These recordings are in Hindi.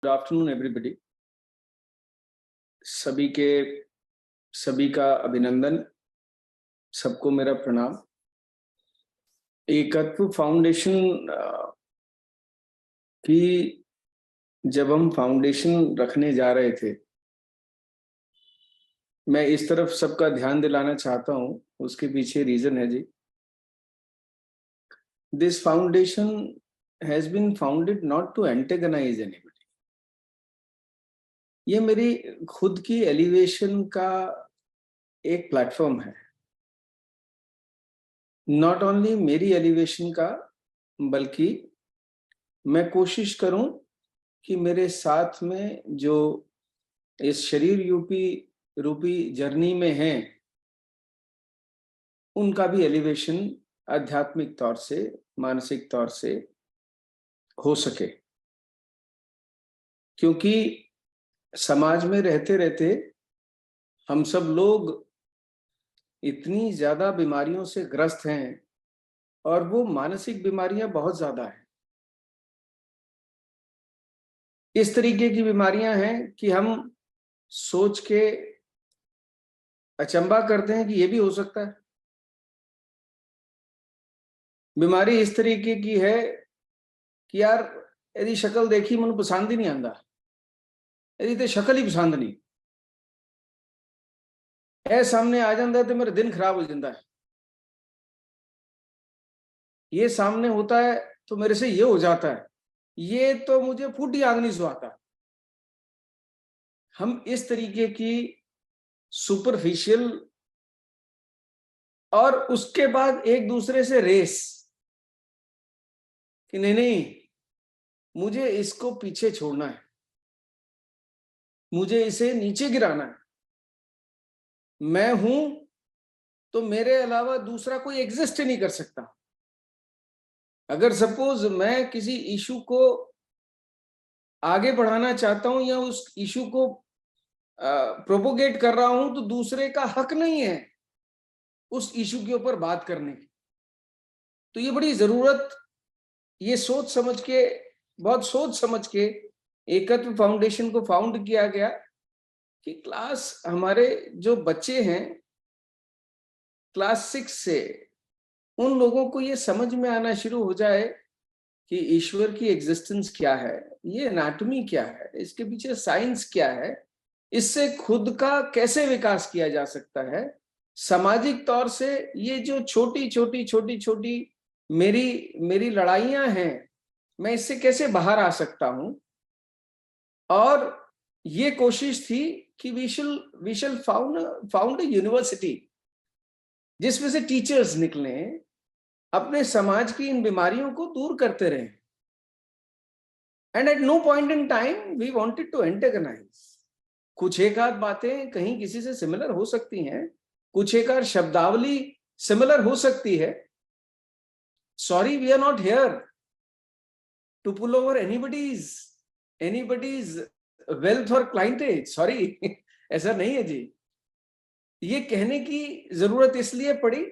Good afternoon everybody. सभी का अभिनंदन, सबको मेरा प्रणाम। एकत्व फाउंडेशन की जब हम फाउंडेशन रखने जा रहे थे, मैं इस तरफ सबका ध्यान दिलाना चाहता हूं। उसके पीछे रीजन है जी, this foundation has been founded not to antagonise anybody. ये मेरी खुद की एलिवेशन का एक प्लेटफॉर्म है। नॉट ओनली मेरी एलिवेशन का, बल्कि मैं कोशिश करूं कि मेरे साथ में जो इस शरीर रूपी जर्नी में हैं, उनका भी एलिवेशन आध्यात्मिक तौर से, मानसिक तौर से हो सके। क्योंकि समाज में रहते रहते हम सब लोग इतनी ज्यादा बीमारियों से ग्रस्त हैं, और वो मानसिक बीमारियां बहुत ज्यादा हैं। इस तरीके की बीमारियां हैं कि हम सोच के अचंभा करते हैं कि ये भी हो सकता है। बीमारी इस तरीके की है कि यार यदि शक्ल देखी मन पसंद ही नहीं आंदा, यदि तो शक्ल ही पसंद नहीं है सामने आ जाता है तो मेरा दिन खराब हो जाता है। ये सामने होता है तो मेरे से ये हो जाता है, ये तो मुझे फूट ही आग नहीं सुहाता। हम इस तरीके की सुपरफिशियल, और उसके बाद एक दूसरे से रेस कि नहीं, मुझे इसको पीछे छोड़ना है, मुझे इसे नीचे गिराना है। मैं हूं तो मेरे अलावा दूसरा कोई एग्जिस्ट ही नहीं कर सकता। अगर सपोज मैं किसी इशू को आगे बढ़ाना चाहता हूं या उस इशू को प्रोपोगेट कर रहा हूं, तो दूसरे का हक नहीं है उस इशू के ऊपर बात करने की। तो ये बड़ी जरूरत, ये बहुत सोच समझ के एकत्व फाउंडेशन को फाउंड किया गया कि क्लास, हमारे जो बच्चे हैं क्लास 6 से, उन लोगों को ये समझ में आना शुरू हो जाए कि ईश्वर की एग्जिस्टेंस क्या है, ये एनाटॉमी क्या है, इसके पीछे साइंस क्या है, इससे खुद का कैसे विकास किया जा सकता है। सामाजिक तौर से ये जो छोटी छोटी मेरी लड़ाइयां हैं, मैं इससे कैसे बाहर आ सकता हूं। और ये कोशिश थी कि वी शल फाउंड यूनिवर्सिटी जिसमें से टीचर्स निकले, अपने समाज की इन बीमारियों को दूर करते रहे। And at no point in time we wanted to antagonise. कुछ एक आध बातें कहीं किसी से सिमिलर हो सकती हैं, कुछ एक आध शब्दावली सिमिलर हो सकती है। Sorry, we are not here to pull over anybody's wealth और क्लाइंटेज। सॉरी, ऐसा नहीं है जी। ये कहने की जरूरत इसलिए पड़ी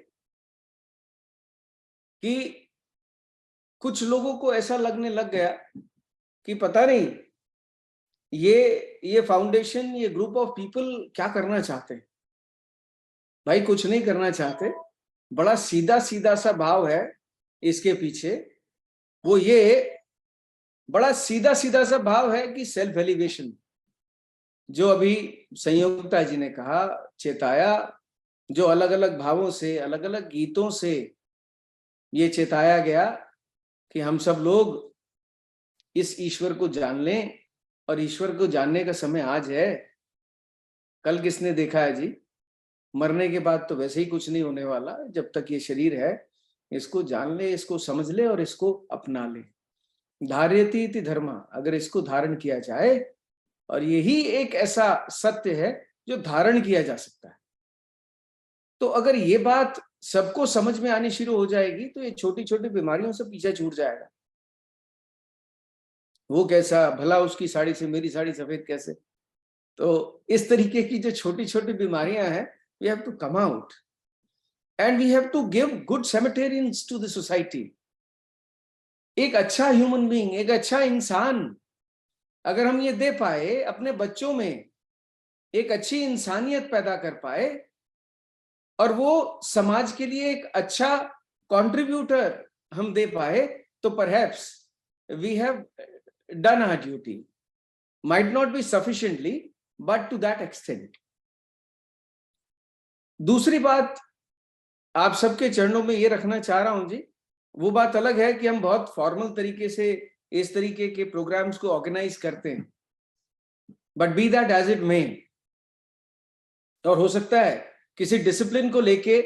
कि कुछ लोगों को ऐसा लगने लग गया कि पता नहीं ये फाउंडेशन, ये ग्रुप ऑफ पीपल क्या करना चाहते हैं। भाई कुछ नहीं करना चाहते, बड़ा सीधा सा भाव है इसके पीछे। वो ये बड़ा सीधा सा भाव है कि सेल्फ एलिवेशन, जो अभी संयोगिता जी ने कहा, चेताया, जो अलग अलग भावों से, अलग अलग गीतों से ये चेताया गया कि हम सब लोग इस ईश्वर को जान लें, और ईश्वर को जानने का समय आज है। कल किसने देखा है जी? मरने के बाद तो वैसे ही कुछ नहीं होने वाला। जब तक ये शरीर है, इसको जान ले, इसको समझ ले और इसको अपना ले। धार्यति इति धर्म, अगर इसको धारण किया जाए, और यही एक ऐसा सत्य है जो धारण किया जा सकता है। तो अगर ये बात सबको समझ में आनी शुरू हो जाएगी, तो ये छोटी छोटी बीमारियों से पीछा छूट जाएगा। वो कैसा भला, उसकी साड़ी से मेरी साड़ी सफेद कैसे? तो इस तरीके की जो छोटी छोटी बीमारियां हैं, we have to come out and we have to give good Samaritans to the society. एक अच्छा ह्यूमन बीइंग, एक अच्छा इंसान अगर हम ये दे पाए, अपने बच्चों में एक अच्छी इंसानियत पैदा कर पाए और वो समाज के लिए एक अच्छा कंट्रीब्यूटर हम दे पाए, तो perhaps we have done our duty. Might not be sufficiently, but to that extent. दूसरी बात आप सबके चरणों में ये रखना चाह रहा हूं जी, वो बात अलग है कि हम बहुत फॉर्मल तरीके से इस तरीके के प्रोग्राम्स को ऑर्गेनाइज करते हैं, but be that as it may, और हो सकता है किसी डिसिप्लिन को लेके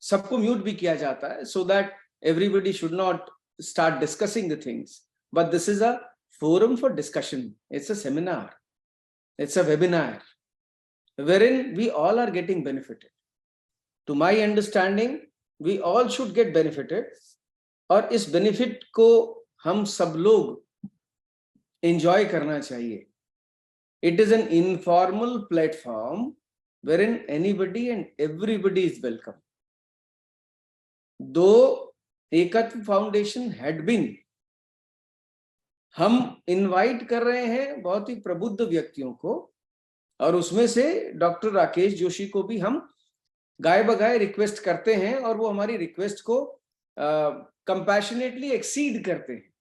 सबको म्यूट भी किया जाता है, so that everybody should not start discussing the things, but this is a forum for discussion. It's a seminar, it's a webinar wherein we all are getting benefited. To my understanding, we all should get benefited, और इस benefit को हम सब लोग enjoy करना चाहिए. It is an informal platform wherein anybody and everybody is welcome. Though एकत्व फाउंडेशन had been, हम इनवाइट कर रहे हैं बहुत ही प्रबुद्ध व्यक्तियों को, और उसमें से डॉक्टर राकेश जोशी को भी हम गाय बगाए रिक्वेस्ट करते हैं, और वो हमारी रिक्वेस्ट को कंपैशनेटली एक्सीड करते हैं,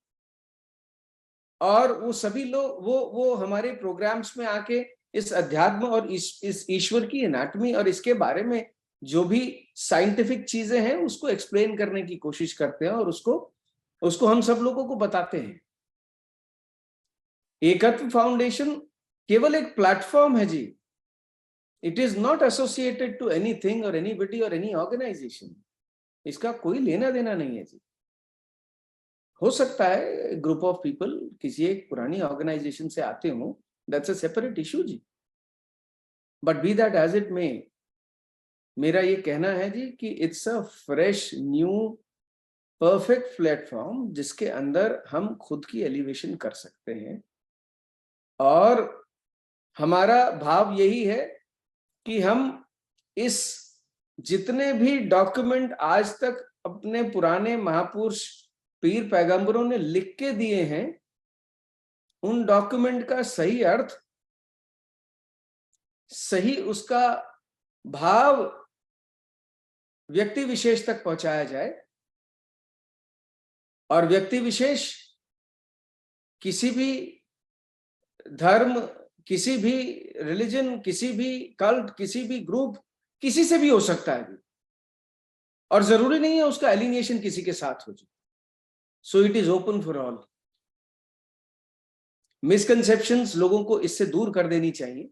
और वो सभी लोग वो हमारे प्रोग्राम्स में आके इस अध्यात्म और इस ईश्वर की एनाटमी और इसके बारे में जो भी साइंटिफिक चीजें हैं उसको एक्सप्लेन करने की कोशिश करते हैं, और उसको हम सब लोगों को बताते हैं. एकत्व फाउंडेशन केवल एक प्लेटफॉर्म है जी. It is not associated to anything or anybody or any organisation. इसका कोई लेना देना नहीं है जी. हो सकता है ग्रुप ऑफ पीपल किसी एक पुरानी ऑर्गेनाइजेशन से आते हो, दैट्स अ सेपरेट इशू जी, but be that as it may, मेरा ये कहना है जी कि it's a fresh new perfect platform जिसके अंदर हम खुद की एलिवेशन कर सकते हैं. और हमारा भाव यही है कि हम इस जितने भी डॉक्यूमेंट आज तक अपने पुराने महापुरुष पीर पैगंबरों ने लिख के दिए हैं, उन डॉक्यूमेंट का सही अर्थ, सही उसका भाव व्यक्ति विशेष तक पहुंचाया जाए, और व्यक्ति विशेष किसी भी धर्म, किसी भी रिलीजन, किसी भी कल्ट, किसी भी ग्रुप, किसी से भी हो सकता है, और जरूरी नहीं है उसका एलिनेशन किसी के साथ हो जाए. So it is open for all. Misconceptions लोगों को इससे दूर कर देनी चाहिए,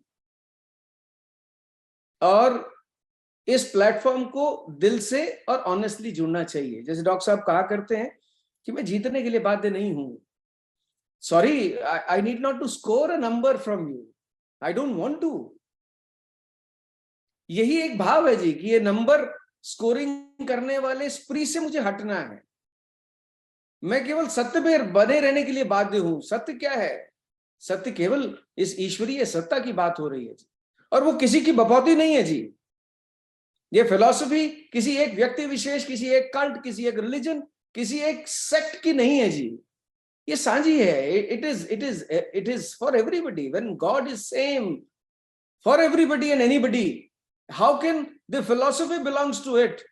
और इस प्लेटफॉर्म को दिल से और ऑनेस्टली जुड़ना चाहिए. जैसे डॉक्टर साहब कहा करते हैं कि मैं जीतने के लिए बाध्य नहीं हूं. Sorry, I need not to score a number from you, I don't want to. यही एक भाव है जी कि ये नंबर स्कोरिंग करने वाले स्प्री से मुझे हटना है. मैं केवल सत्य में बने रहने के लिए बाध्य हूं. सत्य क्या है? सत्य केवल इस ईश्वरीय सत्ता की बात हो रही है जी, और वो किसी की बपौती नहीं है जी. ये फिलॉसफी किसी एक व्यक्ति विशेष, किसी एक कल्ट, किसी एक रिलीजन, किसी एक सेक्ट की नहीं है जी. ये साझी है. It is for everybody. When God is same for everybody and anybody, how can the philosophy belongs to it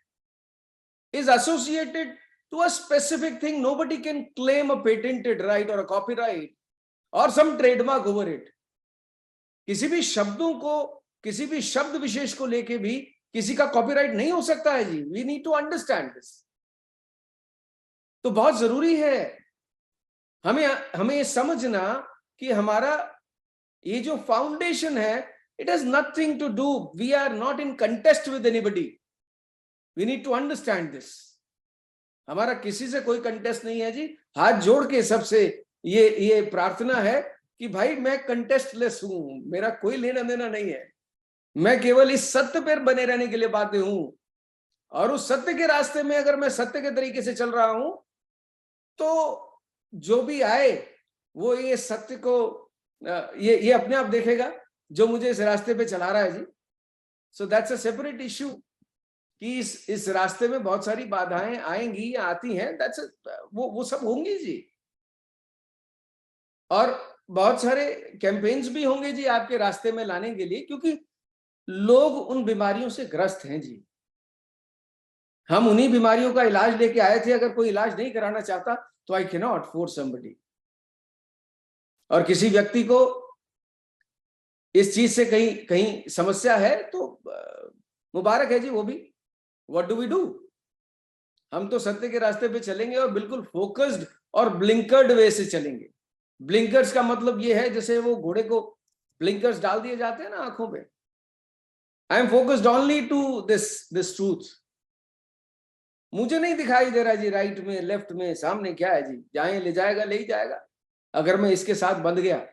is associated to a specific thing? Nobody can claim a patented right or a copyright or some trademark over it. किसी भी शब्दों को, किसी भी शब्द विशेष को लेके भी किसी का कॉपीराइट नहीं हो सकता है जी. We need to understand this. तो बहुत जरूरी है हमें ये समझना कि हमारा ये जो फाउंडेशन है, it has nothing to do, we are not in contest with anybody. We need to understand this. हमारा किसी से कोई कंटेस्ट नहीं है जी. हाथ जोड़ के सबसे ये प्रार्थना है कि भाई मैं कंटेस्टलेस हूं, मेरा कोई लेना देना नहीं है. मैं केवल इस सत्य पर बने रहने के लिए बाध्य हूं, और उस सत्य के रास्ते में अगर मैं सत्य के तरीके से चल रहा हूं तो जो भी आए वो ये सत्य को ये अपने आप देखेगा जो मुझे इस रास्ते पे चला रहा है जी. So that's a separate issue कि इस रास्ते में बहुत सारी बाधाएं आएंगी या आती हैं. दैट्स वो सब होंगी जी. और बहुत सारे कैंपेन्स भी होंगे जी आपके रास्ते में लाने के लिए, क्योंकि लोग उन बीमारियों से ग्रस्त हैं जी। हम उन्हीं बीमारियों का इलाज लेके आए थे। अगर कोई इलाज नहीं कराना चाहता तो I can not force somebody. और किसी व्यक्ति को इस चीज से कहीं कहीं समस्या है तो मुबारक है जी वो भी। What do we do? हम तो सत्य के रास्ते पे चलेंगे और बिल्कुल फोकस्ड और ब्लिंकर्ड वे से चलेंगे। ब्लिंकर्स का मतलब ये है जैसे वो घोड़े को ब्लिंकर्स डाल दिए जाते हैं ना आंखों पे। I am focused only to this truth. मुझे नहीं दिखाई दे रहा जी राइट में, लेफ्ट में, सामने क्या है जी, जाए ले जाएगा, ले ही जाएगा। अगर मैं इसके साथ बंध गया,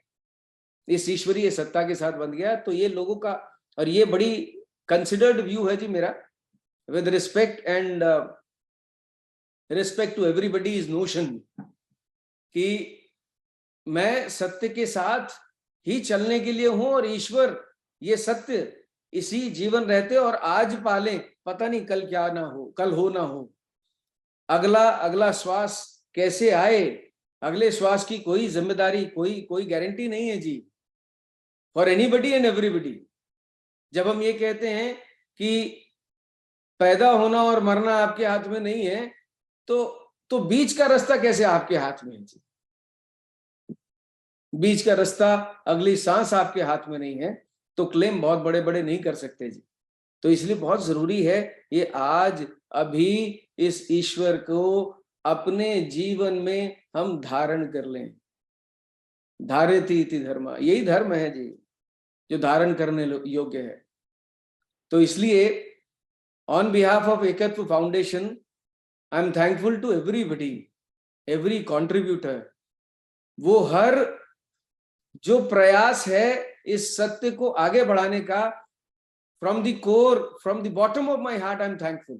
इस ईश्वरीय सत्ता के साथ बंध गया, तो ये लोगों का, और ये बड़ी कंसिडर्ड व्यू है जी मेरा, with respect and respect to everybody is notion, कि मैं सत्य के साथ ही चलने के लिए हूं और ईश्वर ये सत्य इसी जीवन रहते और आज पालें, पता नहीं कल क्या ना हो, कल हो ना हो। अगला अगला श्वास कैसे आए, अगले श्वास की कोई जिम्मेदारी, कोई गारंटी नहीं है जी, फॉर एनीबडी एंड एवरीबडी। जब हम ये कहते हैं कि पैदा होना और मरना आपके हाथ में नहीं है, तो बीच का रास्ता कैसे आपके हाथ में है जी? बीच का रास्ता, अगली सांस आपके हाथ में नहीं है, तो क्लेम बहुत बड़े बड़े नहीं कर सकते जी। तो इसलिए बहुत जरूरी है ये आज अभी इस ईश्वर को अपने जीवन में हम धारण कर लें। धारेति इति धर्म, यही धर्म है जी जो धारण करने योग्य है। तो इसलिए on behalf of Ekatva foundation I am thankful to everybody, every contributor. वो हर जो प्रयास है इस सत्य को आगे बढ़ाने का, from the core, from the bottom of my heart I am thankful.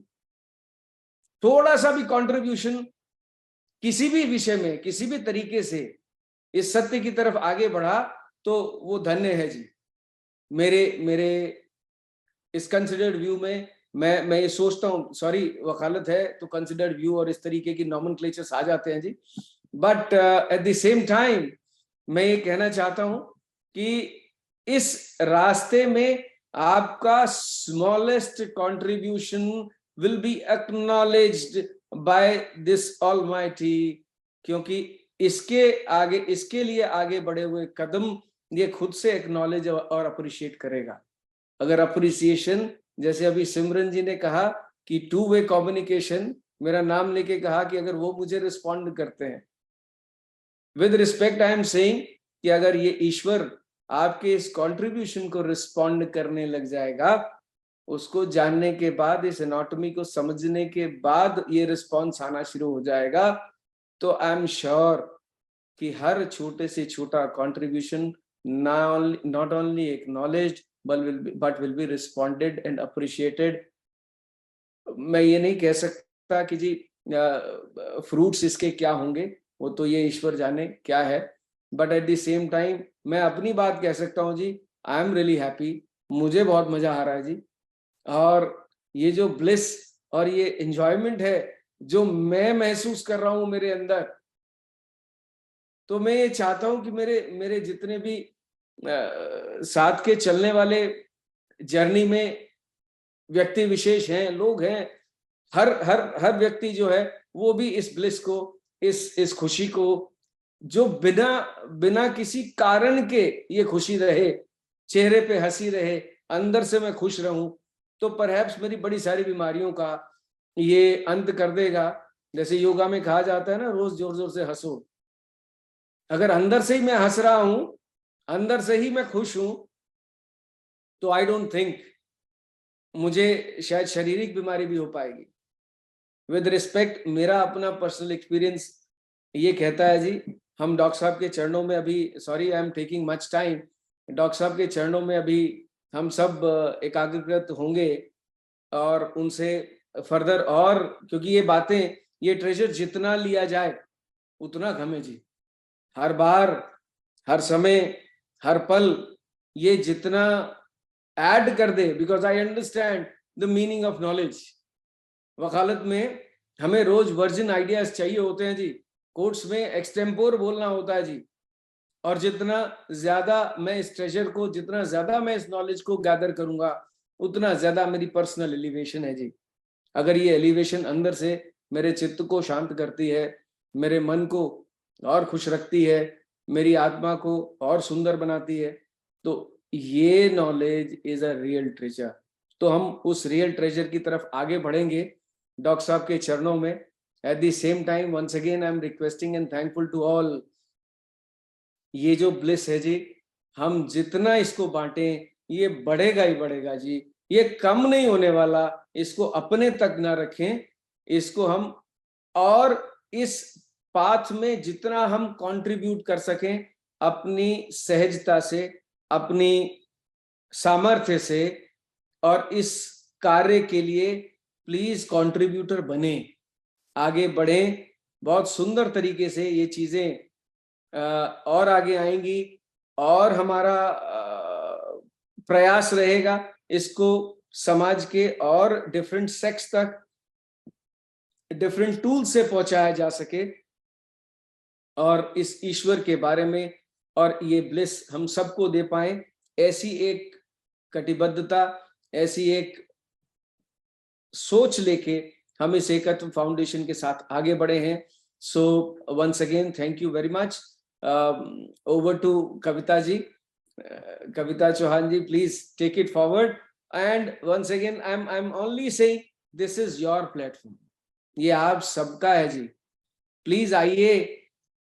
थोड़ा सा भी कंट्रीब्यूशन किसी भी विषय में, किसी भी तरीके से इस सत्य की तरफ आगे बढ़ा तो वो धन्य है जी। मेरे इस कंसिडर्ड व्यू में मैं ये सोचता हूँ, सॉरी वकालत है तो कंसिडर्ड व्यू और इस तरीके की नॉमेनक्लेचर्स आ जाते हैं जी, but at the same time मैं ये कहना चाहता हूं कि इस रास्ते में आपका smallest contribution will be acknowledged by this almighty, क्योंकि इसके आगे, इसके लिए आगे बढ़े हुए कदम ये खुद से एक्नॉलेज और अप्रिशिएट करेगा। अगर अप्रिसिएशन, जैसे अभी सिमरन जी ने कहा कि टू वे कम्युनिकेशन, मेरा नाम लेके कहा कि अगर वो मुझे रिस्पॉन्ड करते हैं, with respect I am saying कि अगर ये ईश्वर आपके इस कंट्रीब्यूशन को रिस्पॉन्ड करने लग जाएगा, उसको जानने के बाद, इस एनाटॉमी को समझने के बाद ये रिस्पॉन्स आना शुरू हो जाएगा, तो आई एम श्योर कि हर छोटे से छोटा contribution not only acknowledged but will be responded and appreciated. मैं ये नहीं कह सकता कि जी फ्रूट्स इसके क्या होंगे, वो तो ये ईश्वर जाने क्या है, but at the same time मैं अपनी बात कह सकता हूँ जी, आई एम रियली हैप्पी, मुझे बहुत मजा आ रहा है जी। और ये जो ब्लिस और ये एंजॉयमेंट है जो मैं महसूस कर रहा हूं मेरे अंदर, तो मैं ये चाहता हूं कि मेरे जितने भी साथ के चलने वाले जर्नी में व्यक्ति विशेष हैं, लोग हैं, हर व्यक्ति जो है वो भी इस ब्लिस को, इस खुशी को, जो बिना किसी कारण के ये खुशी रहे, चेहरे पे हंसी रहे, अंदर से मैं खुश रहूं, तो परहैप्स मेरी बड़ी सारी बीमारियों का ये अंत कर देगा। जैसे योगा में कहा जाता है ना, रोज जोर जोर से हंसो। अगर अंदर से ही मैं हंस रहा हूं, अंदर से ही मैं खुश हूं, तो आई डोंट थिंक मुझे शायद शारीरिक बीमारी भी हो पाएगी। विद रिस्पेक्ट, मेरा अपना पर्सनल एक्सपीरियंस ये कहता है जी, हम डॉक्टर साहब के चरणों में अभी, sorry I am taking much time, doctor साहब के चरणों में अभी हम सब एकाग्रकृत होंगे और उनसे फर्दर, और क्योंकि ये बातें, ये ट्रेजर जितना लिया जाए उतना कम है जी। हर बार, हर समय, हर पल ये जितना ऐड कर दे, because I understand the meaning of knowledge. वकालत में हमें रोज वर्जिन आइडियाज चाहिए होते हैं जी, कोर्ट्स में एक्सटेम्पोर बोलना होता है जी, और जितना ज्यादा मैं इस ट्रेजर को, जितना ज्यादा मैं इस नॉलेज को गैदर करूंगा, उतना ज्यादा मेरी पर्सनल एलिवेशन है जी। अगर ये एलिवेशन अंदर से मेरे चित्त को शांत करती है, मेरे मन को और खुश रखती है, मेरी आत्मा को और सुंदर बनाती है, तो ये knowledge is a real treasure. तो हम उस रियल ट्रेजर की तरफ आगे बढ़ेंगे डॉक्टर साहब के चरणों में। At the same time once again I am requesting and thankful to all. ये जो ब्लिस है जी, हम जितना इसको बांटें ये बढ़ेगा ही बढ़ेगा जी, ये कम नहीं होने वाला। इसको अपने तक ना रखें, इसको हम और इस पाथ में जितना हम कंट्रीब्यूट कर सकें अपनी सहजता से, अपनी सामर्थ्य से, और इस कार्य के लिए प्लीज कंट्रीब्यूटर बने, आगे बढ़ें। बहुत सुंदर तरीके से ये चीजें और आगे आएंगी और हमारा प्रयास रहेगा इसको समाज के और डिफरेंट सेक्स तक, डिफरेंट टूल से पहुंचाया जा सके, और इस ईश्वर के बारे में और ये ब्लिस हम सबको दे पाए। ऐसी एक कटिबद्धता, ऐसी एक सोच लेके हम इस एकत्व फाउंडेशन के साथ आगे बढ़े हैं। So once again thank you very much. Over to Kavita ji. Kavita Chauhan ji, please take it forward. And once again I am only saying this is your platform, ये आप सबका है जी। प्लीज आइए,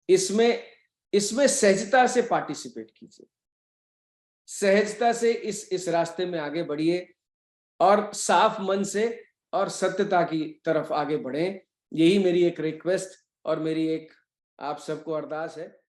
इसमें सहजता से पार्टिसिपेट कीजिए, सहजता से इस रास्ते में आगे बढ़िए और साफ मन से और सत्यता की तरफ आगे बढ़ें। यही मेरी एक रिक्वेस्ट और मेरी एक आप सबको अरदास है।